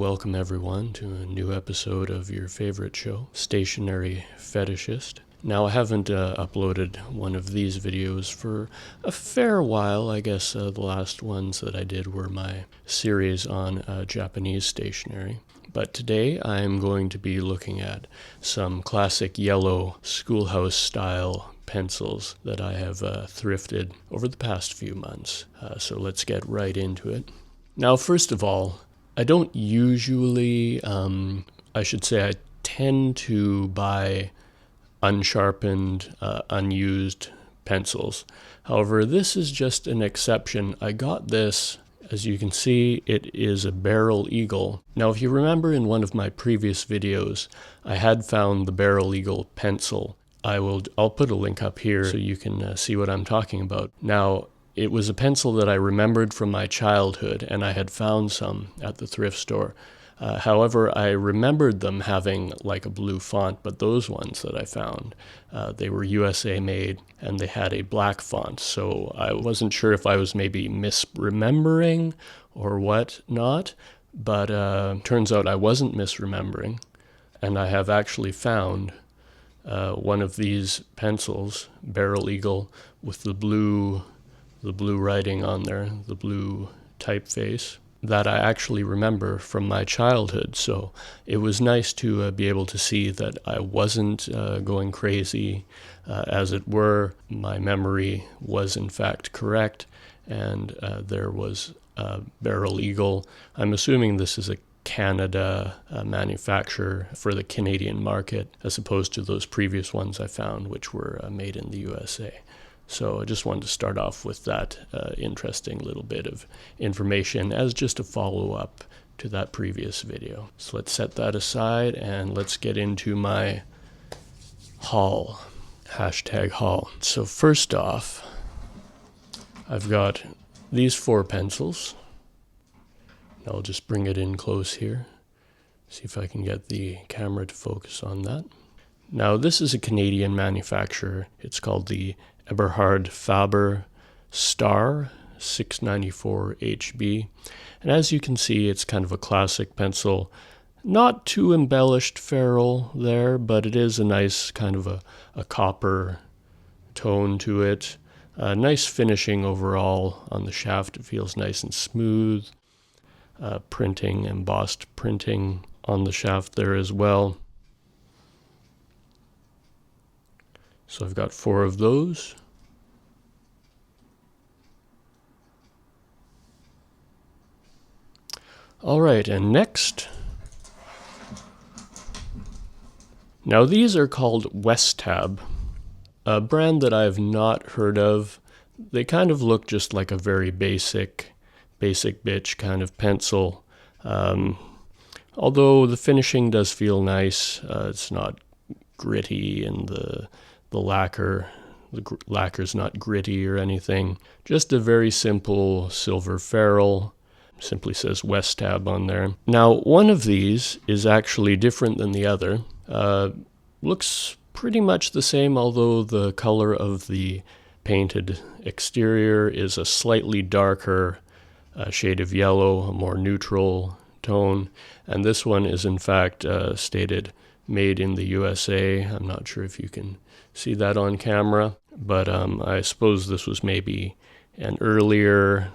welcome everyone to a new episode of your favorite show, Stationery Fetishist. Now, I haven't uploaded one of these videos for a fair while. I guess the last ones that I did were my series on Japanese stationery. But today I'm going to be looking at some classic yellow schoolhouse-style pencils that I have thrifted over the past few months. So let's get right into it. Now, first of all, I don't usually, I tend to buy unsharpened, unused pencils. However, this is just an exception. I got this, as you can see, it is a Berol Eagle. Now, if you remember in one of my previous videos, I had found the Berol Eagle pencil. I'll put a link up here so you can see what I'm talking about. Now, it was a pencil that I remembered from my childhood, and I had found some at the thrift store. However, I remembered them having like a blue font, but those ones that I found, they were USA made and they had a black font. So I wasn't sure if I was maybe misremembering or what not, but turns out I wasn't misremembering. And I have actually found one of these pencils, Berol Eagle, with the blue writing on there, the blue typeface, that I actually remember from my childhood. So it was nice to be able to see that I wasn't going crazy. As it were, my memory was in fact correct, and there was Berol Eagle. I'm assuming this is a Canada manufacturer for the Canadian market, as opposed to those previous ones I found, which were made in the USA. So I just wanted to start off with that interesting little bit of information as just a follow-up to that previous video. So let's set that aside and let's get into my haul, #haul. So first off, I've got these 4 pencils. I'll just bring it in close here, see if I can get the camera to focus on that. Now, this is a Canadian manufacturer. It's called the Eberhard Faber Star 694 HB. And as you can see, it's kind of a classic pencil. Not too embellished ferrule there, but it is a nice kind of a copper tone to it. Nice finishing overall on the shaft. It feels nice and smooth. Printing, embossed printing on the shaft there as well. So I've got 4 of those. All right, and next. Now these are called Westab, a brand that I've not heard of. They kind of look just like a very basic bitch kind of pencil. Although the finishing does feel nice. It's not gritty, and the lacquer's not gritty or anything. Just a very simple silver ferrule. Simply says Westab on there. Now, one of these is actually different than the other. Looks pretty much the same, although the color of the painted exterior is a slightly darker shade of yellow, a more neutral tone. And this one is in fact stated made in the USA. I'm not sure if you can see that on camera, but I suppose this was maybe an earlier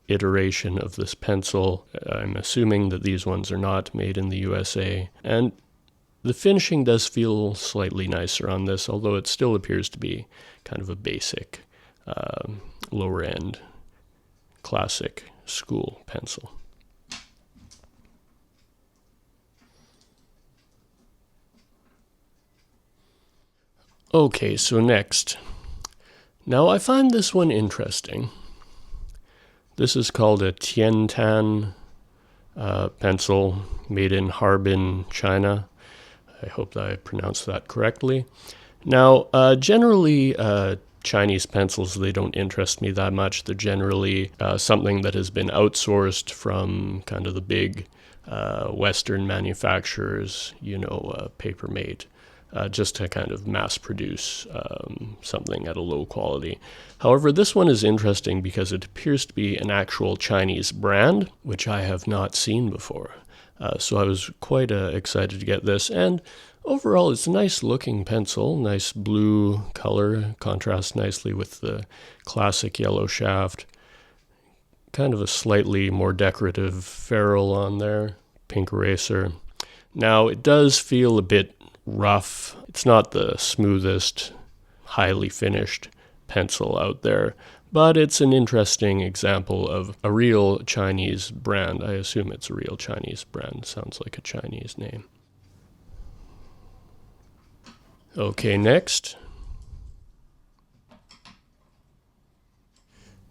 iteration of this pencil. I'm assuming that these ones are not made in the USA. And the finishing does feel slightly nicer on this, although it still appears to be kind of a basic, lower end, classic school pencil. Okay, so next. Now I find this one interesting. This is called a Tian Tan pencil made in Harbin, China. I hope that I pronounced that correctly. Now, generally, Chinese pencils, they don't interest me that much. They're generally something that has been outsourced from kind of the big Western manufacturers, Papermate. Just to kind of mass produce something at a low quality. However, this one is interesting because it appears to be an actual Chinese brand, which I have not seen before. So I was quite excited to get this. And overall, it's a nice looking pencil, nice blue color, contrasts nicely with the classic yellow shaft. Kind of a slightly more decorative ferrule on there, pink eraser. Now, it does feel a bit rough. It's not the smoothest, highly finished pencil out there, but it's an interesting example of a real Chinese brand. I assume it's a real Chinese brand. Sounds like a Chinese name. Okay, next.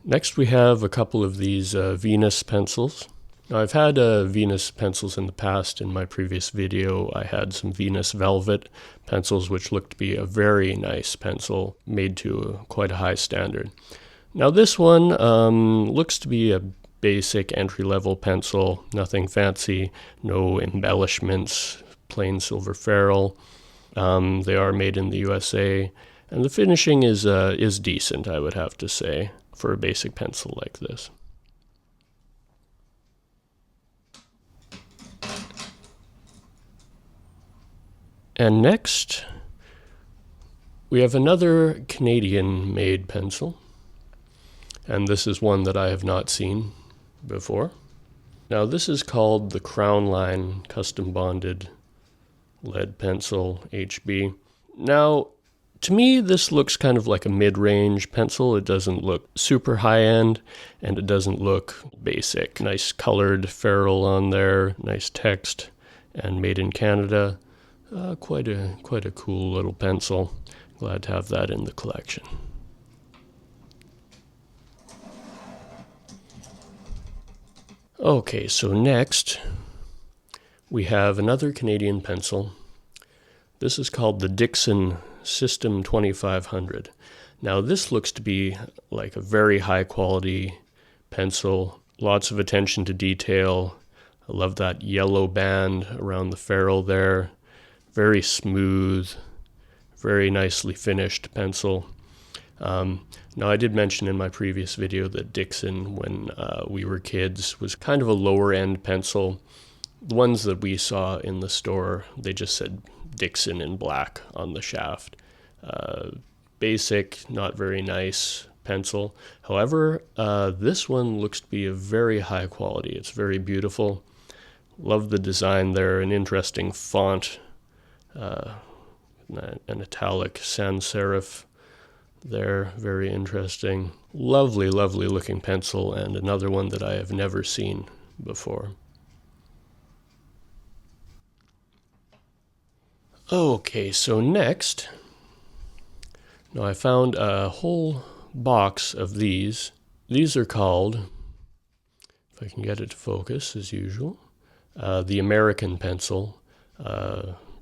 Next we have a couple of these Venis pencils. Now, I've had Venis pencils in the past. In my previous video, I had some Venis Velvet pencils, which looked to be a very nice pencil, made to quite a high standard. Now, this one looks to be a basic entry-level pencil, nothing fancy, no embellishments, plain silver ferrule. They are made in the USA, and the finishing is decent, I would have to say, for a basic pencil like this. And next, we have another Canadian-made pencil, and this is one that I have not seen before. Now, this is called the Crownline Custom Bonded Lead Pencil HB. Now, to me, this looks kind of like a mid-range pencil. It doesn't look super high-end, and it doesn't look basic. Nice colored ferrule on there, nice text, and made in Canada. Quite a cool little pencil. Glad to have that in the collection. Okay, so next we have another Canadian pencil. This is called the Dixon System 2500. Now, this looks to be like a very high quality pencil. Lots of attention to detail. I love that yellow band around the ferrule there. Very smooth, very nicely finished pencil. Now, I did mention in my previous video that Dixon, when we were kids, was kind of a lower end pencil. The ones that we saw in the store, they just said Dixon in black on the shaft. Basic, not very nice pencil. However, this one looks to be a very high quality. It's very beautiful. Love the design there, an interesting font. An italic sans serif there, very interesting. Lovely, lovely looking pencil, and another one that I have never seen before. Okay, so next, now I found a whole box of these. These are called, if I can get it to focus as usual, the American pencil.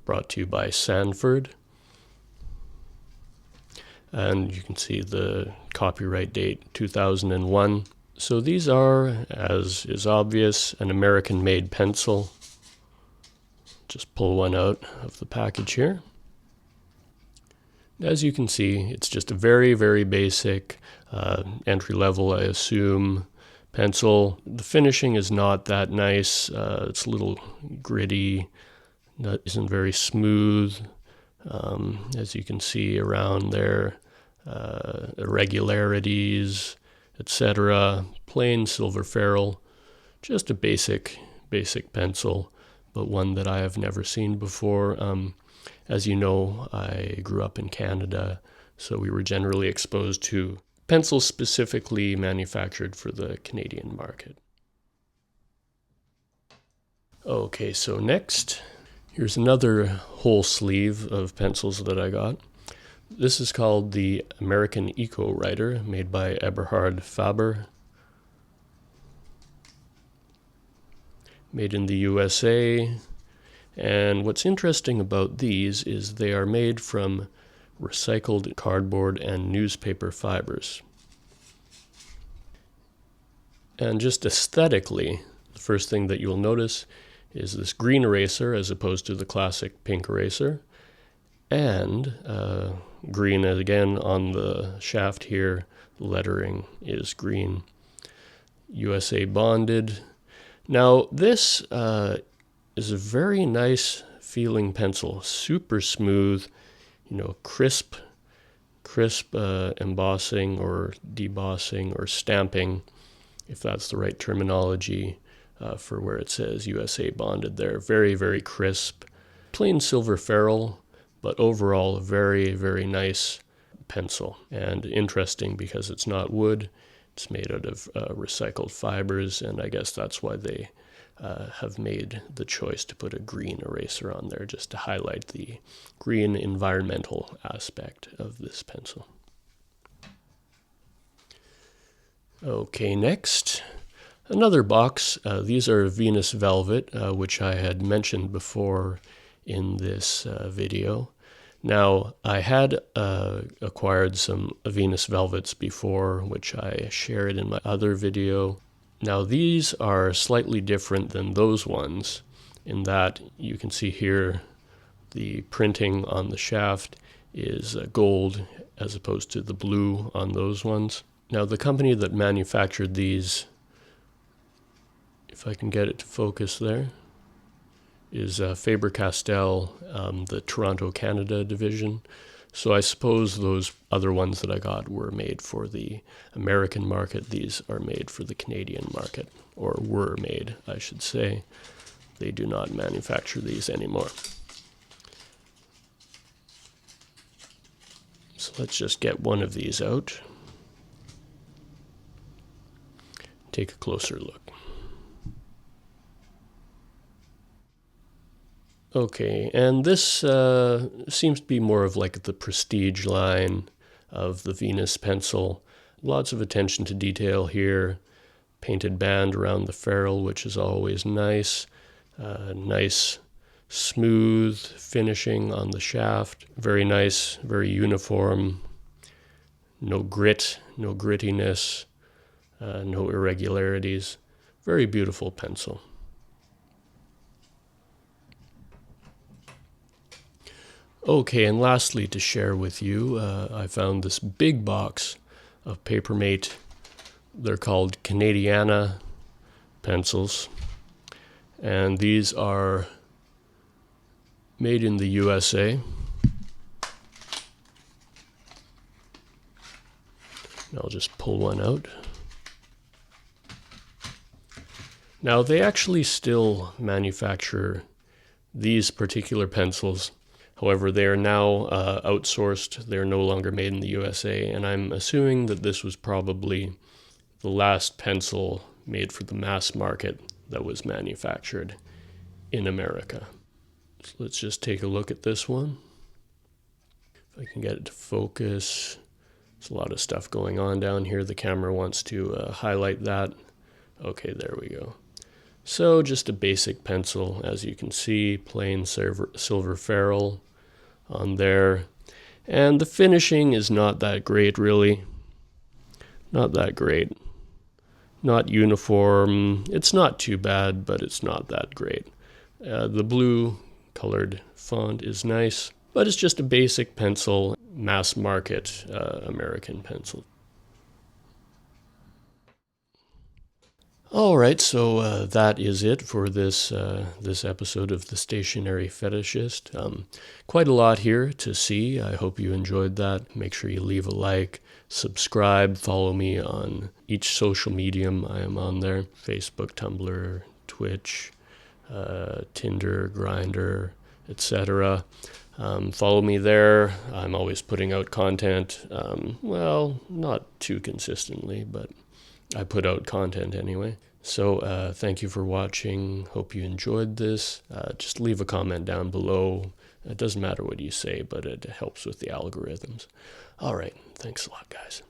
Brought to you by Sanford. And you can see the copyright date, 2001. So these are, as is obvious, an American-made pencil. Just pull one out of the package here. As you can see, it's just a very, very basic, entry-level, I assume, pencil. The finishing is not that nice. It's a little gritty. That isn't very smooth, as you can see around there, irregularities, etc. Plain silver ferrule, just a basic pencil, but one that I have never seen before. As you know, I grew up in Canada, so we were generally exposed to pencils specifically manufactured for the Canadian market. Okay, so next, here's another whole sleeve of pencils that I got. This is called the American Eco Writer, made by Eberhard Faber. Made in the USA. And what's interesting about these is they are made from recycled cardboard and newspaper fibers. And just aesthetically, the first thing that you'll notice is this green eraser as opposed to the classic pink eraser, and green again on the shaft here. The lettering is green. USA bonded. Now this is a very nice feeling pencil, super smooth, crisp embossing or debossing or stamping, if that's the right terminology for where it says USA bonded there. Very, very crisp. Plain silver ferrule, but overall a very, very nice pencil. And interesting because it's not wood. It's made out of recycled fibers, and I guess that's why they have made the choice to put a green eraser on there, just to highlight the green environmental aspect of this pencil. Okay, next, another box. These are Venis velvet, which I had mentioned before in this video. Now, I had acquired some Venis velvets before, which I shared in my other video. Now, these are slightly different than those ones in that you can see here the printing on the shaft is gold as opposed to the blue on those ones. Now, the company that manufactured these, if I can get it to focus there, is Faber Star, the Toronto, Canada division. So I suppose those other ones that I got were made for the American market. These are made for the Canadian market, or were made, I should say. They do not manufacture these anymore. So let's just get one of these out. Take a closer look. Okay, and this seems to be more of like the prestige line of the Venis pencil. Lots of attention to detail here. Painted band around the ferrule, which is always nice. Nice, smooth finishing on the shaft. Very nice, very uniform. No grit, no grittiness, no irregularities. Very beautiful pencil. Okay, and lastly to share with you, I found this big box of Papermate. They're called Canadiana pencils, and these are made in the USA. I'll just pull one out. Now, they actually still manufacture these particular pencils. However, they are now outsourced. They're no longer made in the USA, and I'm assuming that this was probably the last pencil made for the mass market that was manufactured in America. So let's just take a look at this one. If I can get it to focus. There's a lot of stuff going on down here. The camera wants to highlight that. Okay, there we go. So just a basic pencil, as you can see, plain silver ferrule on there. And the finishing is not that great, really. Not that great. Not uniform. It's not too bad, but it's not that great. The blue colored font is nice, but it's just a basic pencil, mass market American pencil. All right, so that is it for this this episode of the Stationery Fetishist. Quite a lot here to see. I hope you enjoyed that. Make sure you leave a like, subscribe, follow me on each social medium I am on there: Facebook, Tumblr, Twitch, Tinder, Grindr, etc. Follow me there. I'm always putting out content. Well, not too consistently, but I put out content anyway. So thank you for watching. Hope you enjoyed this. Just leave a comment down below. It doesn't matter what you say, but it helps with the algorithms. All right. Thanks a lot, guys.